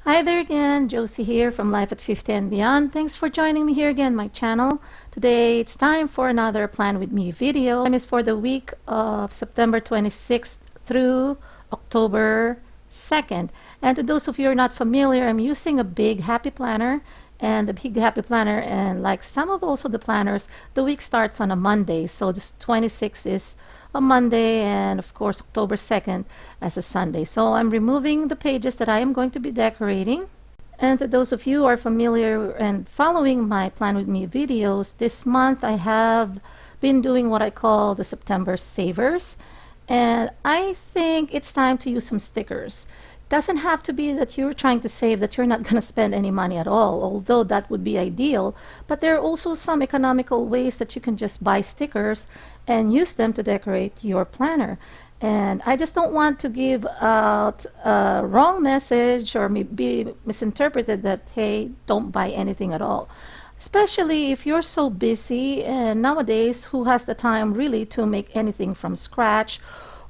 Hi there again, Josie here from Life at 50 and Beyond. Thanks for joining me here again, my channel. Today it's time for another Plan With Me video. Time is for the week of September 26th through October 2nd. And to those of you who are not familiar, I'm using a big happy planner. And the big happy planner, and like some of also the planners, the week starts on a Monday. So this 26th is a Monday, and of course October 2nd as a Sunday. So I'm removing the pages that I am going to be decorating. And to those of you who are familiar and following my Plan With Me videos, this month I have been doing what I call the September Savers. And I think it's time to use some stickers. Doesn't have to be that you're trying to save, that you're not going to spend any money at all, although that would be ideal. But there are also some economical ways that you can just buy stickers and use them to decorate your planner. And I just don't want to give out a wrong message or be misinterpreted that, hey, don't buy anything at all. Especially if you're so busy, and nowadays, who has the time really to make anything from scratch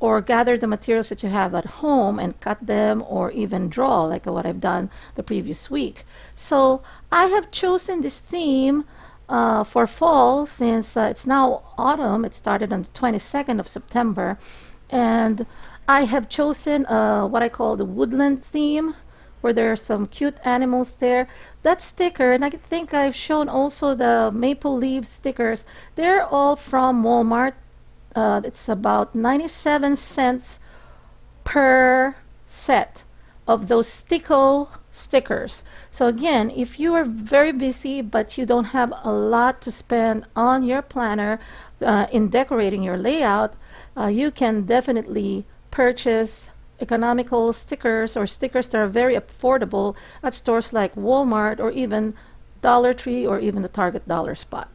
or gather the materials that you have at home and cut them or even draw like what I've done the previous week. So I have chosen this theme for fall since it's now autumn. It started on the 22nd of September, and I have chosen what I call the woodland theme, where there are some cute animals there. That sticker, and I think I've shown also the maple leaf stickers, they're all from Walmart. It's about 97 cents per set of those Sticko stickers. So again, if you are very busy but you don't have a lot to spend on your planner in decorating your layout, you can definitely purchase economical stickers or stickers that are very affordable at stores like Walmart or even Dollar Tree or even the Target Dollar Spot.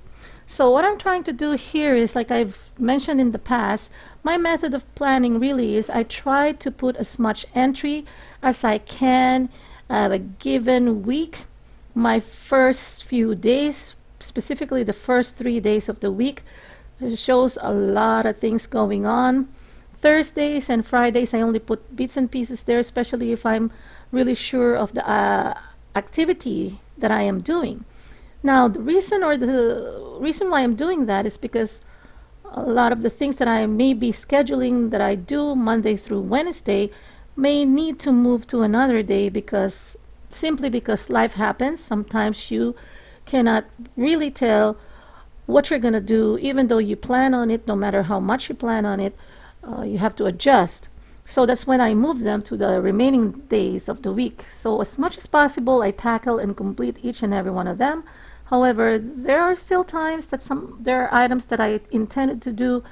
So what I'm trying to do here is, like I've mentioned in the past, my method of planning really is I try to put as much entry as I can at a given week. My first few days, specifically the first 3 days of the week, shows a lot of things going on. Thursdays and Fridays, I only put bits and pieces there, especially if I'm really sure of the activity that I am doing. Now, the reason why I'm doing that is because a lot of the things that I may be scheduling that I do Monday through Wednesday may need to move to another day simply because life happens. Sometimes you cannot really tell what you're going to do, even though you plan on it. No matter how much you plan on it, you have to adjust. So that's when I move them to the remaining days of the week. So as much as possible, I tackle and complete each and every one of them. However, there are still times that there are items that I intended to do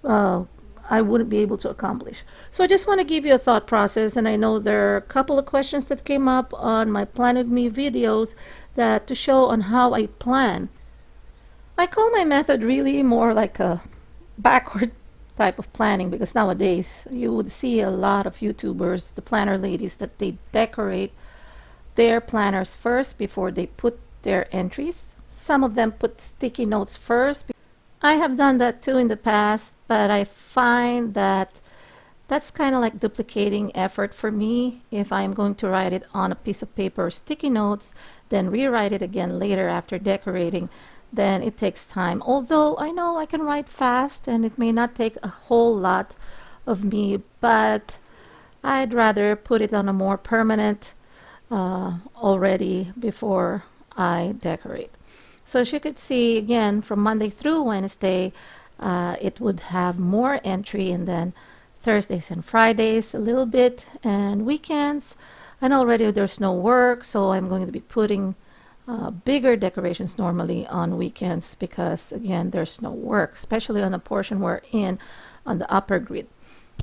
I wouldn't be able to accomplish. So I just want to give you a thought process, and I know there are a couple of questions that came up on my Plan With Me videos that to show on how I plan. I call my method really more like a backward type of planning, because nowadays you would see a lot of YouTubers, the planner ladies, that they decorate their planners first before they put their entries. Some of them put sticky notes first. I have done that too in the past, but I find that that's kind of like duplicating effort for me. If I'm going to write it on a piece of paper or sticky notes, then rewrite it again later after decorating, then it takes time. Although I know I can write fast and it may not take a whole lot of me, but I'd rather put it on a more permanent already before I decorate. So as you could see, again, from Monday through Wednesday, it would have more entry, and then Thursdays and Fridays a little bit, and weekends. And already there's no work, so I'm going to be putting bigger decorations normally on weekends because, again, there's no work, especially on the portion we're in on the upper grid.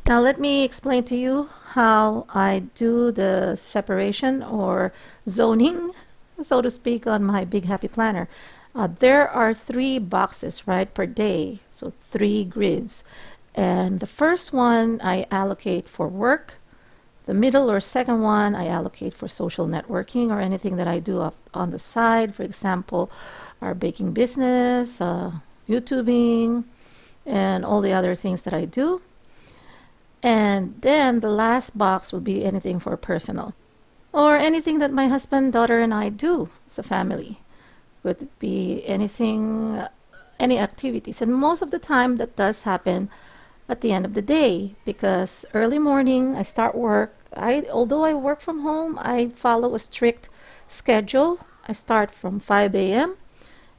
Now let me explain to you how I do the separation or zoning, so to speak, on my Big Happy Planner. There are 3 boxes, right, per day, so 3 grids. And the first one I allocate for work. The middle or second one I allocate for social networking or anything that I do on the side. For example, our baking business, YouTubing, and all the other things that I do. And then the last box will be anything for personal. or anything that my husband, daughter, and I do as a family. Could be anything, any activities. And most of the time, that does happen at the end of the day because early morning I start work. Although I work from home, I follow a strict schedule. I start from 5 a.m.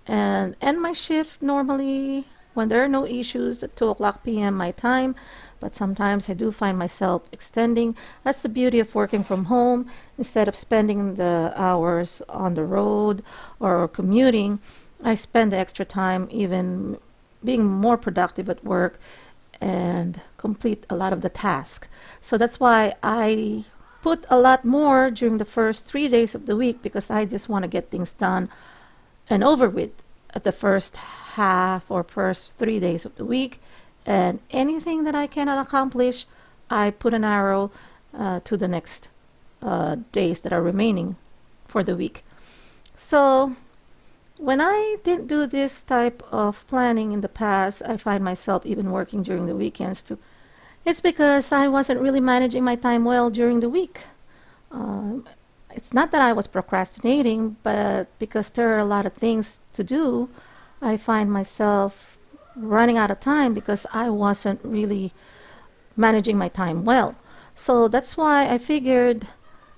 and end my shift normally when there are no issues at 2 o'clock p.m. my time, but sometimes I do find myself extending. That's the beauty of working from home. Instead of spending the hours on the road or commuting, I spend the extra time even being more productive at work and complete a lot of the task. So that's why I put a lot more during the first 3 days of the week because I just want to get things done and over with at the first half or first 3 days of the week. And anything that I cannot accomplish, I put an arrow to the next days that are remaining for the week. So when I didn't do this type of planning in the past, I find myself even working during the weekends too. It's because I wasn't really managing my time well during the week. It's not that I was procrastinating, but because there are a lot of things to do, I find myself running out of time because I wasn't really managing my time well. So that's why I figured,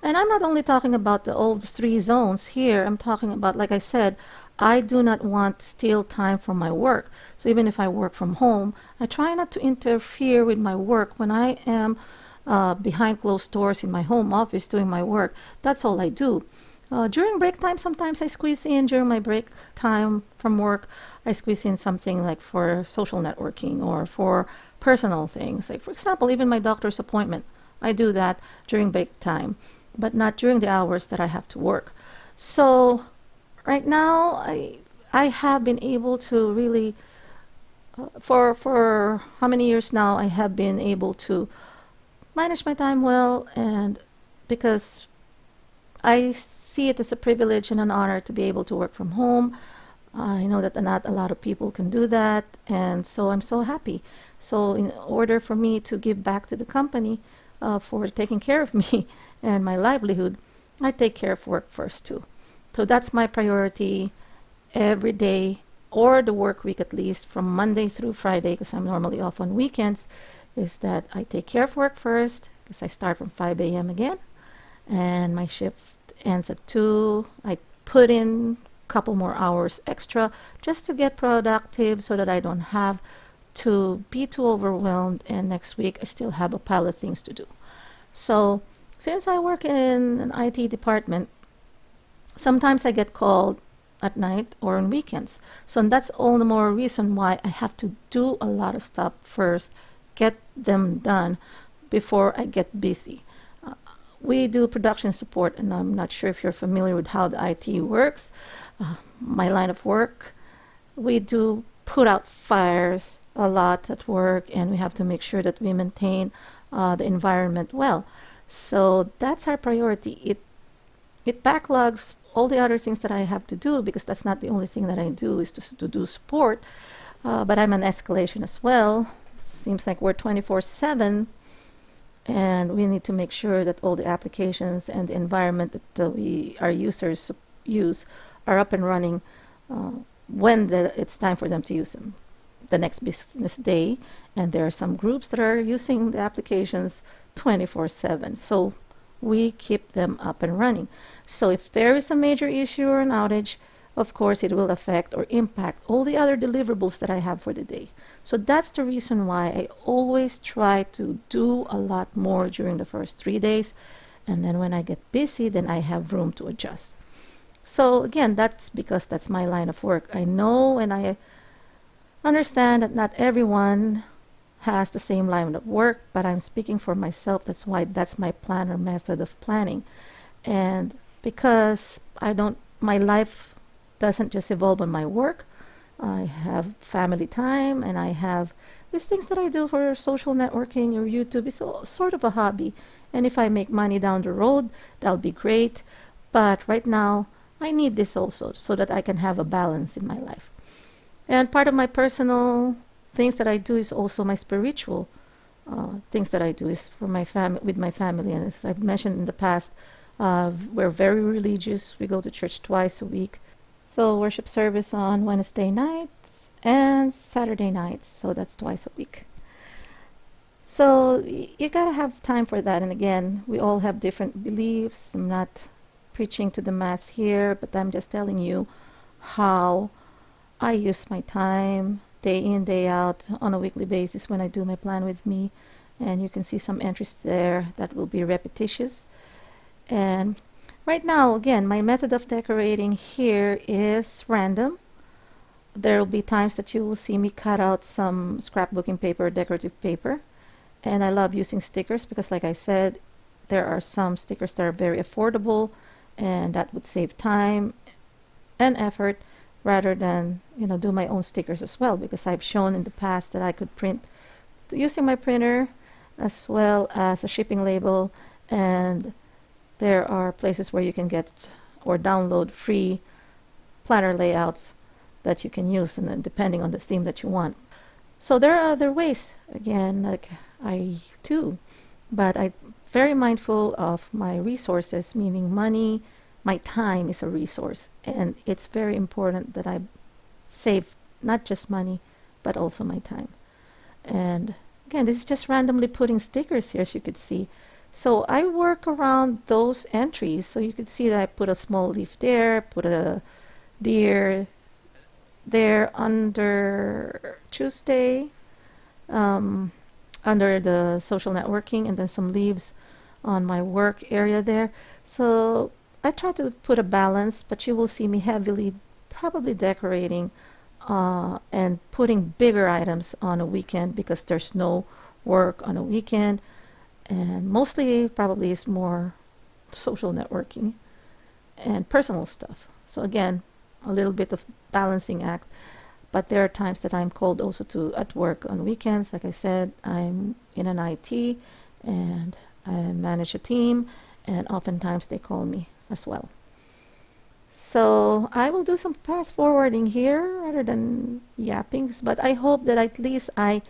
and I'm not only talking about the old 3 zones here, I'm talking about, like I said, I do not want to steal time from my work. So even if I work from home, I try not to interfere with my work when I am behind closed doors in my home office doing my work. That's all I do. During break time, sometimes I squeeze in during my break time from work, I squeeze in something like for social networking or for personal things. Like, for example, even my doctor's appointment, I do that during break time, but not during the hours that I have to work. So right now, I have been able to really, for how many years now, I have been able to manage my time well, and because I see it as a privilege and an honor to be able to work from home. I know that not a lot of people can do that, and so I'm so happy. So in order for me to give back to the company for taking care of me and my livelihood, I take care of work first too. So that's my priority every day, or the work week at least, from Monday through Friday, because I'm normally off on weekends, is that I take care of work first, because I start from 5 a.m. again, and my shift ends at 2. I put in a couple more hours extra just to get productive so that I don't have to be too overwhelmed, and next week I still have a pile of things to do. So since I work in an IT department, sometimes I get called at night or on weekends. So that's all the more reason why I have to do a lot of stuff first, get them done before I get busy. We do production support, and I'm not sure if you're familiar with how the IT works. My line of work, we do put out fires a lot at work, and we have to make sure that we maintain the environment well. So that's our priority. It backlogs all the other things that I have to do, because that's not the only thing that I do is to do support. But I'm an escalation as well. Seems like we're 24/7, and we need to make sure that all the applications and the environment that our users use are up and running when it's time for them to use them the next business day. And there are some groups that are using the applications 24/7. So we keep them up and running. So if there is a major issue or an outage, of course it will affect or impact all the other deliverables that I have for the day. So that's the reason why I always try to do a lot more during the first 3 days. And then when I get busy, then I have room to adjust. So again, that's because that's my line of work. I know and I understand that not everyone has the same line of work, but I'm speaking for myself. That's why that's my plan or method of planning. And because my life doesn't just evolve on my work. I have family time, and I have these things that I do for social networking or YouTube. It's sort of a hobby. And if I make money down the road, that'll be great. But right now, I need this also so that I can have a balance in my life. And part of my personal things that I do is also my spiritual things that I do is for my family, with my family. And as I've mentioned in the past, We're very religious. We go to church twice a week. So worship service on Wednesday nights and Saturday nights. So that's twice a week. So you gotta have time for that. And again, we all have different beliefs. I'm not preaching to the mass here, but I'm just telling you how I use my time day in, day out on a weekly basis when I do my plan with me. And you can see some entries there that will be repetitious. And right now, again, my method of decorating here is random. There will be times that you will see me cut out some scrapbooking paper, decorative paper. And I love using stickers because, like I said, there are some stickers that are very affordable, and that would save time and effort rather than, do my own stickers as well, because I've shown in the past that I could print using my printer as well as a shipping label, and there are places where you can get or download free planner layouts that you can use, and then depending on the theme that you want. So there are other ways, again, like I do, but I'm very mindful of my resources, meaning money. My time is a resource, and it's very important that I save not just money, but also my time. And again, this is just randomly putting stickers here, as you could see. So I work around those entries. So you could see that I put a small leaf there, put a deer there under Tuesday, under the social networking, and then some leaves on my work area there. So I try to put a balance, but you will see me heavily probably decorating and putting bigger items on a weekend because there's no work on a weekend, and mostly probably is more social networking and personal stuff. So again, a little bit of balancing act. But there are times that I'm called also to at work on weekends. Like I said, I'm in an IT and I manage a team, and oftentimes they call me as well. So I will do some fast forwarding here rather than yapping, but I hope that at least I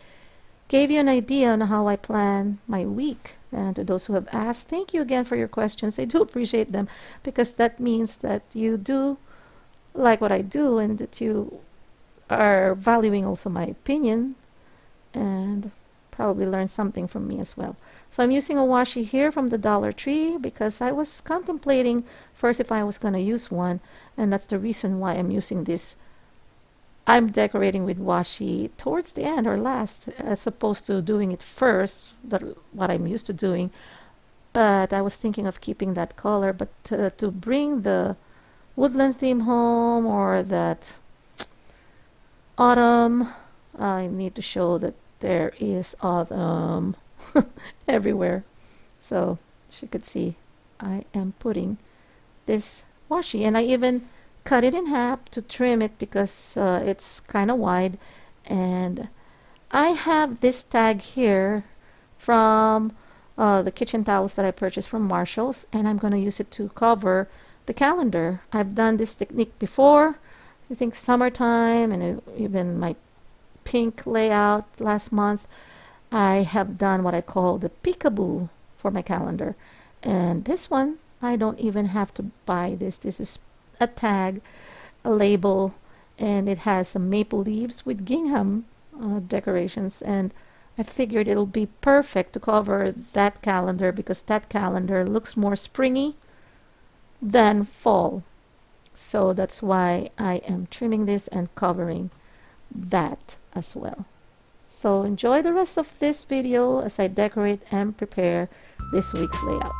gave you an idea on how I plan my week. And to those who have asked, thank you again for your questions. I do appreciate them, because that means that you do like what I do and that you are valuing also my opinion and probably learn something from me as well. So I'm using a washi here from the Dollar Tree because I was contemplating first if I was going to use one, and that's the reason why I'm using this. I'm decorating with washi towards the end or last, as opposed to doing it first, what I'm used to doing. But I was thinking of keeping that color, but to bring the woodland theme home, or that autumn, I need to show that there is autumn everywhere. So as you could see, I am putting this washi, and I even cut it in half to trim it because it's kind of wide. And I have this tag here from the kitchen towels that I purchased from Marshall's, and I'm going to use it to cover the calendar. I've done this technique before, I think summertime, and even my pink layout last month. I have done what I call the peekaboo for my calendar, and this one I don't even have to buy this. This is a tag, a label, and it has some maple leaves with gingham decorations, and I figured it'll be perfect to cover that calendar because that calendar looks more springy than fall. So that's why I am trimming this and covering that as well. So enjoy the rest of this video as I decorate and prepare this week's layout.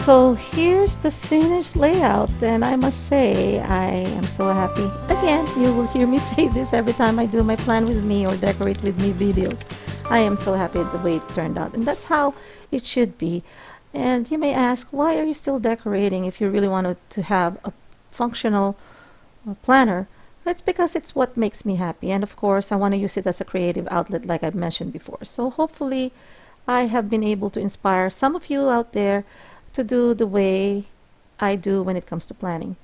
So here's the finished layout, and I must say I am so happy. Again, you will hear me say this every time I do my plan with me or decorate with me videos. I am so happy the way it turned out, and that's how it should be. And you may ask, why are you still decorating if you really wanted to have a functional planner? It's because it's what makes me happy, and of course I want to use it as a creative outlet like I've mentioned before. So hopefully I have been able to inspire some of you out there to do the way I do when it comes to planning.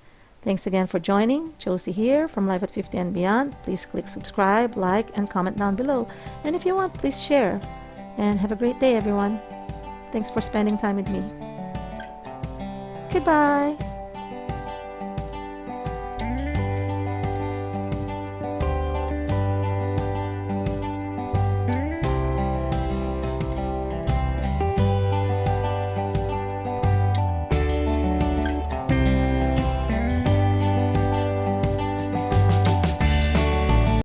Thanks again for joining. Josie here from Life at 50 and Beyond. Please click subscribe, like, and comment down below. And if you want, please share. And have a great day, everyone. Thanks for spending time with me. Goodbye.